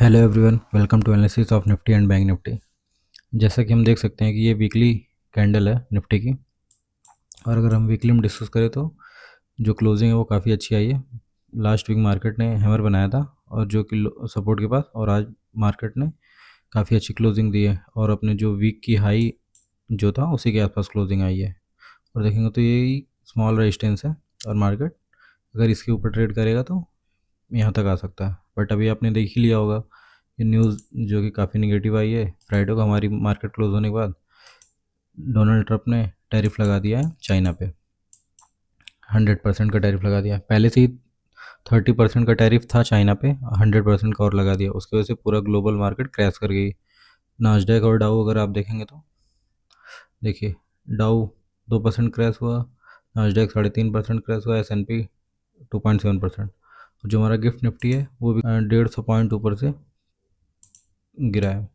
Hello everyone, welcome to analysis of Nifty and Bank Nifty. जैसा कि हम देख सकते हैं कि ये वीकली कैंडल है निफ्टी की। और अगर हम वीकली में डिस्कस करें तो जो क्लोजिंग है वो काफ़ी अच्छी आई है। लास्ट वीक मार्केट ने हैमर बनाया था और जो कि सपोर्ट के पास, और आज मार्केट ने काफ़ी अच्छी क्लोजिंग दी है और अपने जो वीक की हाई जो था उसी के आसपास क्लोजिंग आई है। और देखेंगे तो यही स्मॉल रेजिस्टेंस है और मार्केट अगर इसके ऊपर ट्रेड करेगा तो यहाँ तक आ सकता है। बट अभी आपने देख ही लिया होगा ये न्यूज़ जो कि काफ़ी निगेटिव आई है। फ्राइडे को हमारी मार्केट क्लोज होने के बाद डोनाल्ड ट्रंप ने टैरिफ लगा दिया है चाइना पे। 100% का टैरिफ लगा दिया। पहले से ही 30% का टैरिफ था चाइना पे, 100% का और लगा दिया। उसकी वजह से पूरा ग्लोबल मार्केट क्रैश कर गई। नास्डैक और डाउ अगर आप देखेंगे तो देखिए, डाउ 2% क्रैश हुआ, नास्डैक 3.5% क्रैश हुआ, S&P 2.7%। जो हमारा गिफ्ट निफ्टी है वो भी 150 पॉइंट ऊपर से गिरा है,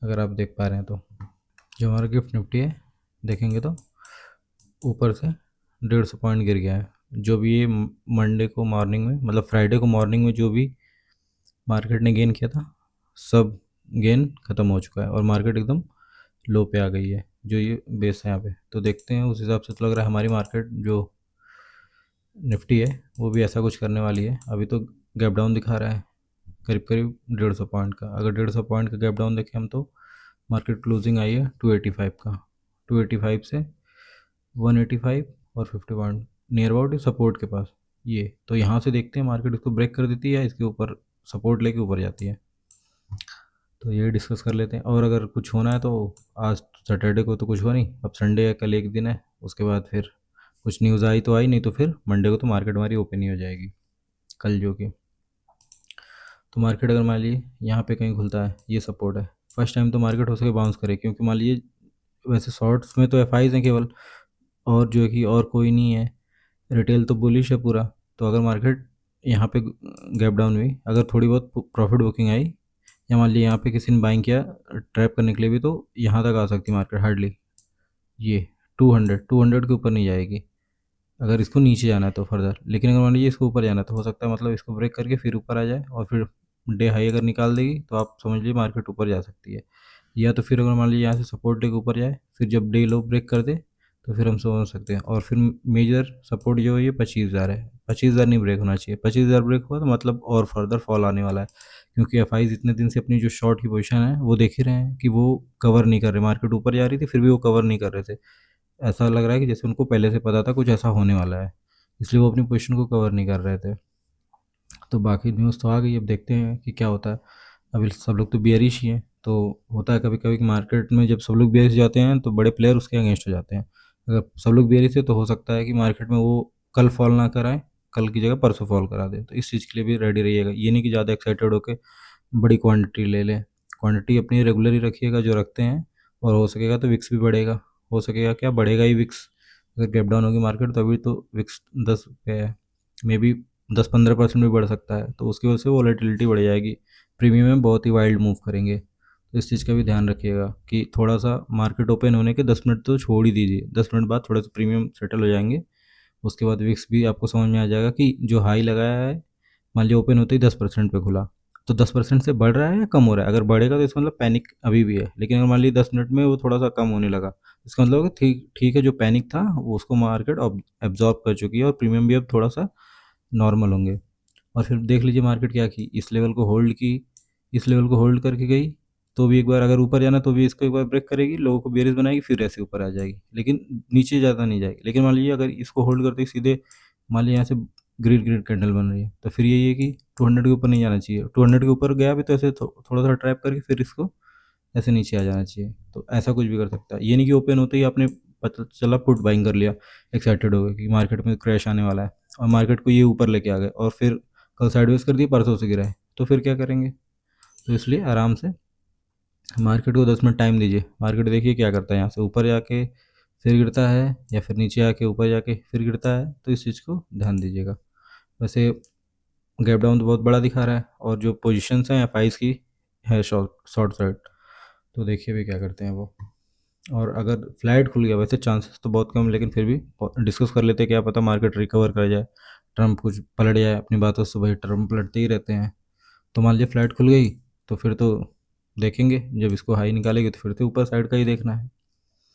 अगर आप देख पा रहे हैं तो। जो हमारा गिफ्ट निफ्टी है देखेंगे तो ऊपर से 150 पॉइंट गिर गया है। जो भी ये मंडे को मॉर्निंग में, मतलब फ्राइडे को मॉर्निंग में जो भी मार्केट ने गेन किया था, सब गेन ख़त्म हो चुका है और मार्केट एकदम लो पे आ गई है। जो ये बेस है यहाँ पे, तो देखते हैं उस हिसाब से तो लग रहा है हमारी मार्केट जो निफ्टी है वो भी ऐसा कुछ करने वाली है। अभी तो गैप डाउन दिखा रहा है करीब करीब 150 पॉइंट का। अगर 150 पॉइंट का गैप डाउन देखें हम तो मार्केट क्लोजिंग आई है 285 का। 285 से 185 और 50 पॉइंट नियर अबाउट सपोर्ट के पास। ये तो यहाँ से देखते हैं मार्केट इसको ब्रेक कर देती है, इसके ऊपर सपोर्ट लेके ऊपर जाती है। तो ये डिस्कस कर लेते हैं। और अगर कुछ होना है तो आज सैटरडे को तो कुछ हुआ नहीं, अब संडे है, कल एक दिन है, उसके बाद फिर कुछ न्यूज़ आई तो आई, नहीं तो फिर मंडे को तो मार्केट हमारी ओपन ही हो जाएगी कल जो कि। तो मार्केट अगर मान लीजिए यहाँ पे कहीं खुलता है, ये सपोर्ट है, फर्स्ट टाइम तो मार्केट हो सके बाउंस करे, क्योंकि मान लीजिए वैसे शॉर्ट्स में तो एफआईज हैं केवल, और जो है कि और कोई नहीं है। रिटेल तो बुलिश है पूरा। तो अगर मार्केट यहाँ पे गैप डाउन हुई, अगर थोड़ी बहुत प्रॉफिट बुकिंग आई, या मान लीजिए यहाँ पे किसी ने बाइंग किया ट्रैप करने के लिए भी, तो यहाँ तक आ सकती मार्केट हार्डली। ये 200 के ऊपर नहीं जाएगी अगर इसको नीचे जाना है तो फर्दर। लेकिन अगर मान लीजिए इसको ऊपर जाना है तो हो सकता है मतलब इसको ब्रेक करके फिर ऊपर आ जाए, और फिर डे हाई अगर निकाल देगी तो आप समझ लीजिए मार्केट ऊपर जा सकती है। या तो फिर अगर मान लीजिए यहाँ से सपोर्ट लेके ऊपर जाए, फिर जब डे लो ब्रेक कर दे तो फिर हम समझ सकते हैं। और फिर मेजर सपोर्ट जो है ये 25,000 है। 25,000 नहीं ब्रेक होना चाहिए। 25,000 ब्रेक हुआ तो मतलब और फर्दर फॉल आने वाला है, क्योंकि एफआईज इतने दिन से अपनी जो शॉर्ट की पोजीशन है वो देख ही रहे हैं कि वो कवर नहीं कर रहे। मार्केट ऊपर जा रही थी फिर भी वो कवर नहीं कर रहे थे। ऐसा लग रहा है कि जैसे उनको पहले से पता था कुछ ऐसा होने वाला है, इसलिए वो अपनी पोजीशन को कवर नहीं कर रहे थे। तो बाकी न्यूज़ तो आ गई, अब देखते हैं कि क्या होता है। अभी सब लोग तो बियरिश ही हैं, तो होता है कभी कभी कि मार्केट में जब सब लोग बियरिश जाते हैं तो बड़े प्लेयर उसके अगेंस्ट हो जाते हैं। अगर सब लोग बियरिश है तो हो सकता है कि मार्केट में वो कल फॉल ना कराए, कल की जगह परसों फॉल करा दे। तो इस चीज़ के लिए भी रेडी रहिएगा। ये नहीं कि ज़्यादा एक्साइटेड होकर बड़ी क्वांटिटी ले लें। क्वांटिटी अपनी रेगुलर ही रखिएगा जो रखते हैं, और हो सकेगा तो विक्स भी बढ़ेगा। हो सकेगा क्या, बढ़ेगा ही विक्स। अगर गैप डाउन होगी मार्केट तो अभी तो विक्स 10 पे है, मे बी 10-15% भी बढ़ सकता है, तो उसकी वजह से वॉलेटिलिटी बढ़ जाएगी। प्रीमियम में बहुत ही वाइल्ड मूव करेंगे। तो इस चीज़ का भी ध्यान रखिएगा कि थोड़ा सा मार्केट ओपन होने के 10 मिनट तो छोड़ ही दीजिए। 10 मिनट बाद थोड़ा सा प्रीमियम सेटल हो जाएंगे। उसके बाद विक्स भी आपको समझ में आ जाएगा कि जो हाई लगाया है, मान लीजिए ओपन होते ही 10% पे खुला, तो 10% से बढ़ रहा है या कम हो रहा है। अगर बढ़ेगा तो इसका मतलब पैनिक अभी भी है। लेकिन अगर मान लीजिए 10 मिनट में वो थोड़ा सा कम होने लगा, इसका मतलब होगा ठीक ठीक है, जो पैनिक था वो उसको मार्केट एब्जॉर्ब कर चुकी है और प्रीमियम भी अब थोड़ा सा नॉर्मल होंगे। और फिर देख लीजिए मार्केट क्या की, इस लेवल को होल्ड की, इस लेवल को होल्ड करके गई, तो भी एक बार अगर ऊपर जाना तो भी इसको एक बार ब्रेक करेगी, लोगों को बेरिश बनाएगी, फिर ऐसे ऊपर आ जाएगी, लेकिन नीचे ज़्यादा नहीं जाएगी। लेकिन मान लीजिए अगर इसको होल्ड करते ही सीधे मान लीजिए यहाँ से ग्रीन ग्रीन कैंडल बन रही है, तो फिर यही है कि 200 के ऊपर नहीं जाना चाहिए। 200 के ऊपर गया भी तो ऐसे थोड़ा सा ट्रैप करके फिर इसको ऐसे नीचे आ जाना चाहिए। तो ऐसा कुछ भी कर सकता है। ये नहीं कि ओपन होते ही आपने पता चला पुट बाइंग कर लिया, एक्साइटेड हो गए कि मार्केट में क्रैश आने वाला है, और मार्केट को ये ऊपर लेके आ गए, और फिर कल साइडवेज कर दिए, परसों से गिरा है, तो फिर क्या करेंगे। तो इसलिए आराम से मार्केट को 10 मिनट टाइम दीजिए। मार्केट देखिए क्या करता है, यहाँ से ऊपर जाके फिर गिरता है, या फिर नीचे आके ऊपर जाके फिर गिरता है, तो इस चीज़ को ध्यान दीजिएगा। वैसे गैप डाउन तो बहुत बड़ा दिखा रहा है, और जो पोजीशंस हैं एफआईज की है शॉर्ट साइड, तो देखिए भी क्या करते हैं वो। और अगर फ्लैट खुल गया, वैसे चांसेस तो बहुत कम, लेकिन फिर भी डिस्कस कर लेते हैं, क्या पता मार्केट रिकवर कर जाए, ट्रम्प कुछ पलट जाए अपनी बातों से। भाई ट्रम्प पलटते ही रहते हैं, तो मान लीजिए फ्लैट खुल गई तो फिर तो देखेंगे, जब इसको हाई निकालेगी तो फिर से ऊपर साइड का ही देखना है।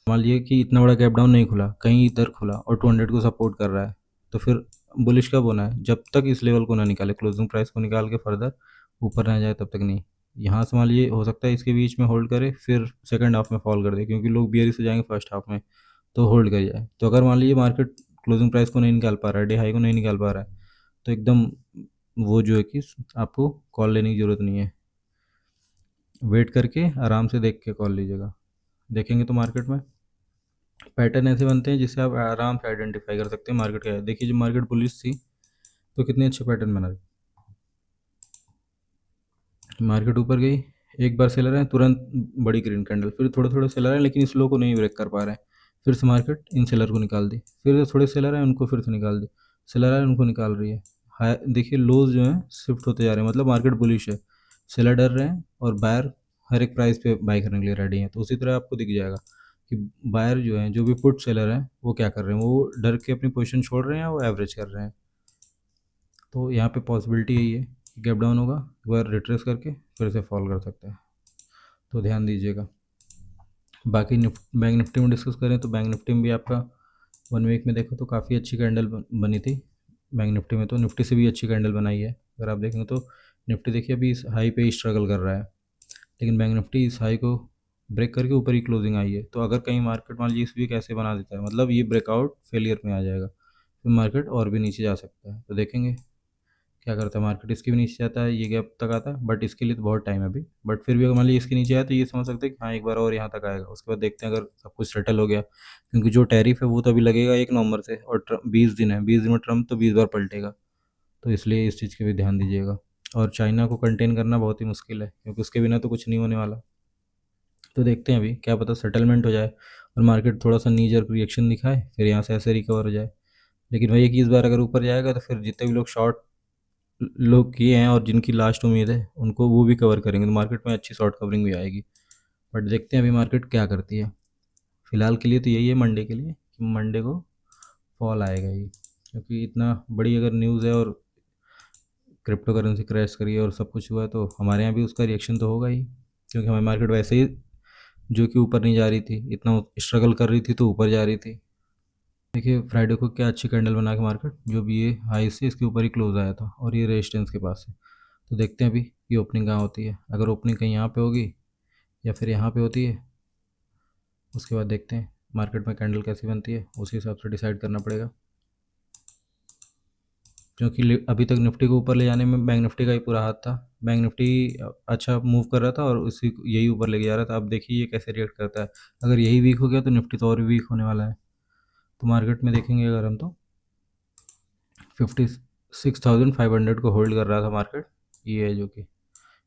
मान लीजिए कि इतना बड़ा गैप डाउन नहीं खुला, कहीं इधर खुला और 200 को सपोर्ट कर रहा है, तो फिर बुलिश कब होना है? जब तक इस लेवल को ना निकाले, क्लोजिंग प्राइस को निकाल के फर्दर ऊपर ना जाए तब तक नहीं। यहाँ से मान लीजिए हो सकता है इसके बीच में होल्ड करे, फिर सेकंड हाफ में फॉल कर दे, क्योंकि लोग बियरिश हो जाएंगे फर्स्ट हाफ में, तो होल्ड कर जाए। तो अगर मान लीजिए मार्केट क्लोजिंग प्राइस को नहीं निकाल पा रहा है, डे हाई को नहीं निकाल पा रहा है, तो एकदम वो जो है कि आपको कॉल लेने की ज़रूरत नहीं है, वेट करके आराम से देख के कॉल लीजिएगा। देखेंगे तो मार्केट में पैटर्न ऐसे बनते हैं जिससे आप आराम से आइडेंटिफाई कर सकते हैं मार्केट क्या है। देखिए जब मार्केट बुलिश थी तो कितने अच्छे पैटर्न बना रही, मार्केट ऊपर गई, एक बार सेलर है तुरंत बड़ी ग्रीन कैंडल, फिर थोड़े थोड़े सेलर है लेकिन इस लो को नहीं ब्रेक कर पा रहे हैं, फिर से मार्केट इन सेलर को निकाल दी, फिर थोड़े सेलर है उनको फिर से निकाल दी, सेलर है उनको निकाल रही है। हाई देखिए लोज जो है शिफ्ट होते जा रहे हैं, मतलब मार्केट बुलिश है, सेलर डर रहे हैं और बायर हर एक प्राइस पे बाई करने के लिए रेडी हैं। तो उसी तरह आपको दिख जाएगा कि बायर जो है, जो भी पुट सेलर हैं, वो क्या कर रहे हैं, वो डर के अपनी पोजीशन छोड़ रहे हैं, वो एवरेज कर रहे हैं। तो यहाँ पे पॉसिबिलिटी यही है कि गैप डाउन होगा, एक बार रिट्रेस करके फिर से फॉल कर सकता है, तो ध्यान दीजिएगा। बाकी बैंक निफ्टी में डिस्कस करें तो बैंक निफ्टी में भी आपका 1 वीक में देखो तो काफ़ी अच्छी कैंडल बनी थी बैंक निफ्टी में, तो निफ्टी से भी अच्छी कैंडल बनाई है। अगर आप देखेंगे तो निफ्टी देखिए अभी इस हाई पे ही स्ट्रगल कर रहा है, लेकिन बैंक निफ्टी इस हाई को ब्रेक करके ऊपर ही क्लोजिंग आई है। तो अगर कहीं मार्केट मान लीजिए इस वीक ऐसे बना देता है, मतलब ये ब्रेकआउट फेलियर में आ जाएगा, फिर मार्केट और भी नीचे जा सकता है। तो देखेंगे क्या करता है मार्केट, इसके भी नीचे जाता है, ये गैप तक आता है, बट इसके लिए तो बहुत टाइम है अभी। बट फिर भी अगर मान लीजिए इसके नीचे आया तो ये समझ सकते हैं कि हाँ एक बार और यहाँ तक आएगा, उसके बाद देखते हैं अगर सब कुछ सेटल हो गया, क्योंकि जो टैरिफ है वो तो अभी लगेगा 1 नवंबर से, और 20 दिन है, 20 दिन में ट्रम्प तो 20 बार पलटेगा, तो इसलिए इस चीज़ के भी ध्यान दीजिएगा। और चाइना को कंटेन करना बहुत ही मुश्किल है, क्योंकि उसके बिना तो कुछ नहीं होने वाला। तो देखते हैं अभी, क्या पता सेटलमेंट हो जाए और मार्केट थोड़ा सा नीजर रिएक्शन दिखाए, फिर यहाँ से ऐसे रिकवर हो जाए। लेकिन वही है कि इस बार अगर ऊपर जाएगा तो फिर जितने भी लोग शॉर्ट लोग किए हैं और जिनकी लास्ट उम्मीद है उनको वो भी कवर करेंगे, तो मार्केट में अच्छी शॉर्ट कवरिंग भी आएगी। बट देखते हैं अभी मार्केट क्या करती है। फिलहाल के लिए तो यही है मंडे के लिए कि मंडे को फॉल आएगा ही, क्योंकि इतना बड़ी अगर न्यूज़ है और क्रिप्टो करेंसी क्रैश करी है और सब कुछ हुआ है, तो हमारे यहाँ भी उसका रिएक्शन तो होगा ही, क्योंकि हमारी मार्केट वैसे ही जो कि ऊपर नहीं जा रही थी, इतना स्ट्रगल कर रही थी तो ऊपर जा रही थी। देखिए फ्राइडे को क्या अच्छी कैंडल बना के मार्केट जो भी ये हाई से इसके ऊपर ही क्लोज आया था और ये रेजिस्टेंस के पास है। तो देखते हैं अभी ये ओपनिंग कहाँ होती है, अगर ओपनिंग कहीं यहाँ पे होगी या फिर यहाँ पे होती है, उसके बाद देखते हैं मार्केट में कैंडल कैसी बनती है, उसी हिसाब से डिसाइड करना पड़ेगा। क्योंकि अभी तक निफ्टी को ऊपर ले जाने में बैंक निफ्टी का ही पूरा हाथ था, बैंक निफ्टी अच्छा मूव कर रहा था और उसी यही ऊपर लेके जा रहा था। अब देखिए ये कैसे रिएक्ट करता है, अगर यही वीक हो गया तो निफ्टी तो और भी वीक होने वाला है। तो मार्केट में देखेंगे अगर हम तो 56,500 को होल्ड कर रहा था मार्केट, ये है जो कि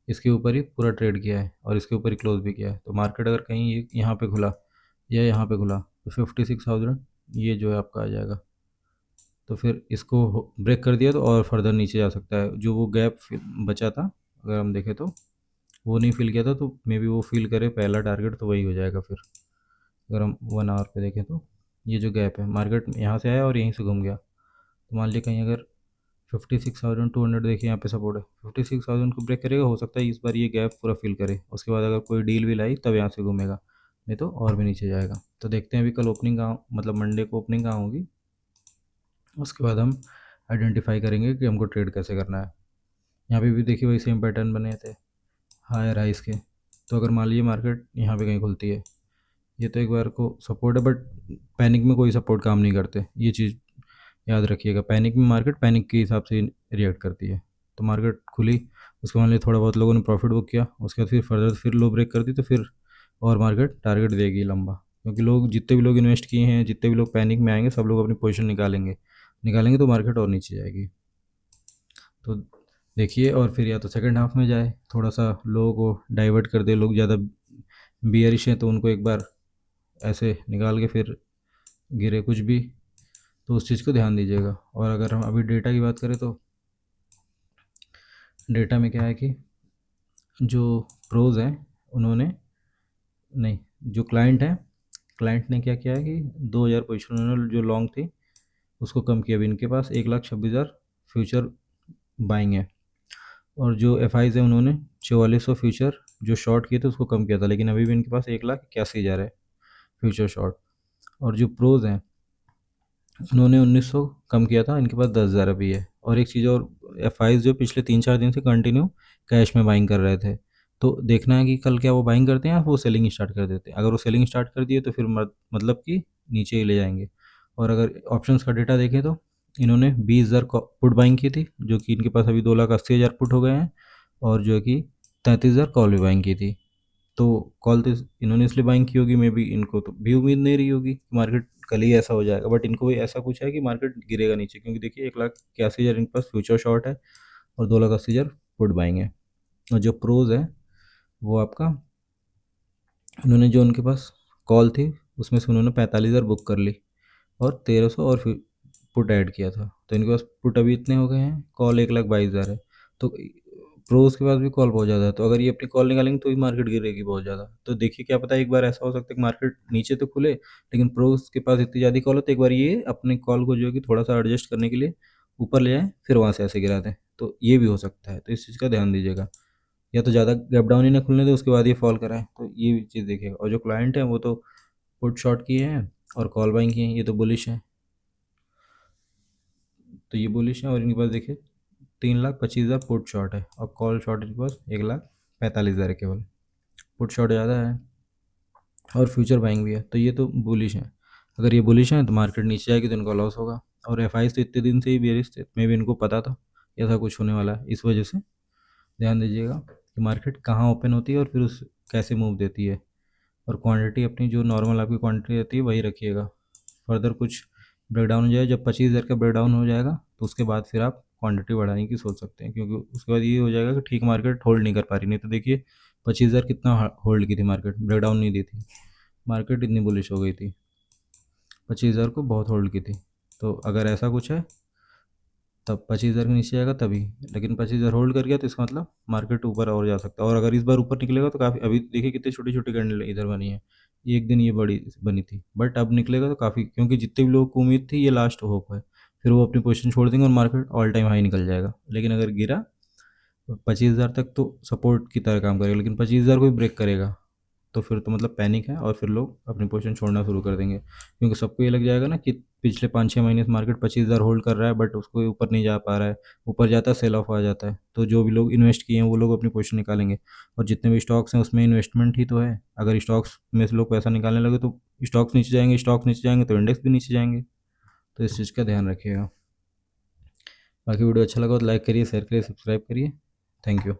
इसके ऊपर ही पूरा ट्रेड किया है और इसके ऊपर ही क्लोज भी किया है। तो मार्केट अगर कहीं ये यहाँ पे खुला या यहाँ पे खुला तो 56,000 ये जो है आपका आ जाएगा, तो फिर इसको ब्रेक कर दिया तो और फर्दर नीचे जा सकता है। जो वो गैप बचा था अगर हम देखें तो वो नहीं फिल किया था, तो मे बी वो फिल करे पहला टारगेट तो वही हो जाएगा। फिर अगर हम 1 आवर पे देखें तो ये जो गैप है मार्केट यहाँ से आया और यहीं से घूम गया, तो मान लीजिए कहीं अगर 56,200 देखिए यहाँ पे सपोर्ट है, 56,000 को ब्रेक करेगा, हो सकता है इस बार ये गैप पूरा फिल करे, उसके बाद अगर कोई डील भी लाई तब यहाँ से घूमेगा, नहीं तो और भी नीचे जाएगा। तो देखते हैं अभी कल ओपनिंग कहाँ, मतलब मंडे को ओपनिंग कहाँ होगी, उसके बाद हम आइडेंटिफाई करेंगे कि हमको ट्रेड कैसे करना है। यहाँ पे भी देखिए वही सेम पैटर्न बने थे हायर हाइस के। तो अगर मान लीजिए मार्केट यहाँ पे कहीं खुलती है, ये तो एक बार को सपोर्ट है, बट पैनिक में कोई सपोर्ट काम नहीं करते, ये चीज़ याद रखिएगा। पैनिक में मार्केट पैनिक के हिसाब से रिएक्ट करती है। तो मार्केट खुली, उसके मान लीजिए थोड़ा बहुत लोगों ने प्रॉफिट बुक किया, उसके बाद फिर फर्दर फिर लो ब्रेक कर दी, तो फिर और मार्केट टारगेट देगी लंबा, क्योंकि लोग जितने भी लोग इन्वेस्ट किए हैं, जितने भी लोग पैनिक में आएंगे, सब लोग अपनी पोजीशन निकालेंगे, निकालेंगे तो मार्केट और नीचे जाएगी। तो देखिए और फिर या तो सेकंड हाफ में जाए, थोड़ा सा लोगों को डाइवर्ट कर दे, लोग ज़्यादा बियरिश हैं तो उनको एक बार ऐसे निकाल के फिर गिरे कुछ भी, तो उस चीज़ को ध्यान दीजिएगा। और अगर हम अभी डेटा की बात करें तो डेटा में क्या है कि जो प्रोज हैं उन्होंने, नहीं, जो क्लाइंट है, क्लाइंट ने क्या किया है कि 2,000 पोजिशन उन्होंने जो लॉन्ग थी उसको कम किया। अभी इनके पास 1,26,000 फ्यूचर बाइंग है, और जो एफ आईज है उन्होंने 4400 फ्यूचर जो शॉर्ट किए थे उसको कम किया था, लेकिन अभी भी इनके पास 1,81,000 है फ्यूचर शॉर्ट। और जो प्रोज हैं उन्होंने 1900 कम किया था, इनके पास 10,000 अभी है। और एक चीज़ और, एफ आईज जो पिछले 3-4 दिन से कंटिन्यू कैश में बाइंग कर रहे थे, तो देखना है कि कल क्या वो बाइंग करते हैं या वो सेलिंग स्टार्ट कर देते हैं। अगर वो सेलिंग स्टार्ट कर दिए तो फिर मतलब कि नीचे ही ले जाएंगे। और अगर ऑप्शंस का डेटा देखें तो इन्होंने 20,000 पुट बाइंग की थी, जो कि इनके पास अभी 2,80,000 पुट हो गए हैं। और जो कि 33,000 कॉल भी बाइंग की थी। तो कॉल तो इन्होंने इसलिए बाइंग की होगी, मे बी इनको तो भी उम्मीद नहीं रही होगी कि मार्केट कल ही ऐसा हो जाएगा, बट इनको भी ऐसा कुछ है कि मार्केट गिरेगा नीचे, क्योंकि देखिए 1,81,000 इनके पास फ्यूचर शॉर्ट है और 2,80,000 पुट बाइंग है। और जो प्रोज है वो आपका, उन्होंने जो उनके पास कॉल थी उसमें से उन्होंने 45,000 बुक कर ली और 1,300 और फिर पुट ऐड किया था, तो इनके पास पुट अभी इतने हो गए हैं, कॉल 1,22,000 है। तो प्रोज के पास भी कॉल बहुत ज़्यादा है, तो अगर ये अपनी कॉल निकालेंगे तो ही मार्केट गिरेगी बहुत ज़्यादा। तो देखिए क्या पता एक बार ऐसा हो सकता है कि मार्केट नीचे तो खुले, लेकिन प्रोज के पास इतनी ज़्यादा कॉल हो तो एक बार ये अपनी कॉल को जो है कि थोड़ा सा एडजस्ट करने के लिए ऊपर ले आए, फिर वहाँ से ऐसे गिरा दें, तो ये भी हो सकता है। तो इस चीज़ का ध्यान दीजिएगा, या तो ज़्यादा गैप डाउन ही ना खुलने दे उसके बाद ये फॉल कराए, तो ये भी चीज़ देखिएगा। और जो क्लाइंट हैं वो तो पुट शॉर्ट किए हैं और कॉल बाइंग किए हैं, ये तो बुलिश है। तो ये बुलिश है और इनके पास देखिए 3,25,000 पुट शॉर्ट है और कॉल शॉर्ट इनके पास 1,45,000 है केवल। पुट शॉर्ट ज़्यादा है और फ्यूचर बाइंग भी है, तो ये तो बुलिश है। अगर ये बुलिश है तो मार्केट नीचे जाएगी तो इनका लॉस होगा। और एफ आई तो इतने दिन से ही बेरिश थे, मे भी इनको पता था कि ऐसा कुछ होने वाला है, इस वजह से ध्यान दीजिएगा कि मार्केट कहाँ ओपन होती है और फिर उस कैसे मूव देती है। और क्वांटिटी अपनी जो नॉर्मल आपकी क्वांटिटी रहती है वही रखिएगा। फर्दर कुछ ब्रेकडाउन हो जाए, जब 25,000 का ब्रेकडाउन हो जाएगा तो उसके बाद फिर आप क्वांटिटी बढ़ाने की सोच सकते हैं, क्योंकि उसके बाद ये हो जाएगा कि ठीक मार्केट होल्ड नहीं कर पा रही। नहीं तो देखिए 25,000 कितना होल्ड की थी मार्केट, ब्रेकडाउन नहीं दी थी, मार्केट इतनी बुलिश हो गई थी, 25,000 को बहुत होल्ड की थी। तो अगर ऐसा कुछ है तब 25,000 के नीचे जाएगा तभी, लेकिन 25,000 होल्ड कर गया तो इसका मतलब मार्केट ऊपर और जा सकता है। और अगर इस बार ऊपर निकलेगा तो काफ़ी, अभी देखिए कितनी छोटी छोटी कैंडल इधर बनी है, एक दिन ये बड़ी बनी थी, बट अब निकलेगा तो काफ़ी, क्योंकि जितने भी लोगों को उम्मीद थी ये लास्ट होप है, फिर वो अपनी पोजीशन छोड़ देंगे और मार्केट ऑल टाइम हाई निकल जाएगा। लेकिन अगर गिरा 25,000 तक तो सपोर्ट की तरह काम करेगा, लेकिन 25,000 को भी ब्रेक करेगा तो फिर तो मतलब पैनिक है और फिर लोग अपनी पोजीशन छोड़ना शुरू कर देंगे, क्योंकि सबको ये लग जाएगा ना कि पिछले 5-6 महीने से मार्केट 25,000 होल्ड कर रहा है बट उसको ऊपर नहीं जा पा रहा है, ऊपर जाता है सेल ऑफ आ जाता है, तो जो भी लोग इन्वेस्ट किए हैं वो लोग अपनी पोजीशन निकालेंगे। और जितने भी स्टॉक्स हैं उसमें इन्वेस्टमेंट ही तो है, अगर स्टॉक्स में से लोग पैसा निकालने लगे तो स्टॉक्स नीचे जाएंगे, स्टॉक्स नीचे जाएंगे तो इंडेक्स भी नीचे जाएंगे। तो इस चीज़ का ध्यान रखिएगा। बाकी वीडियो अच्छा लगा तो लाइक करिए, शेयर करिए, सब्सक्राइब करिए। Thank you.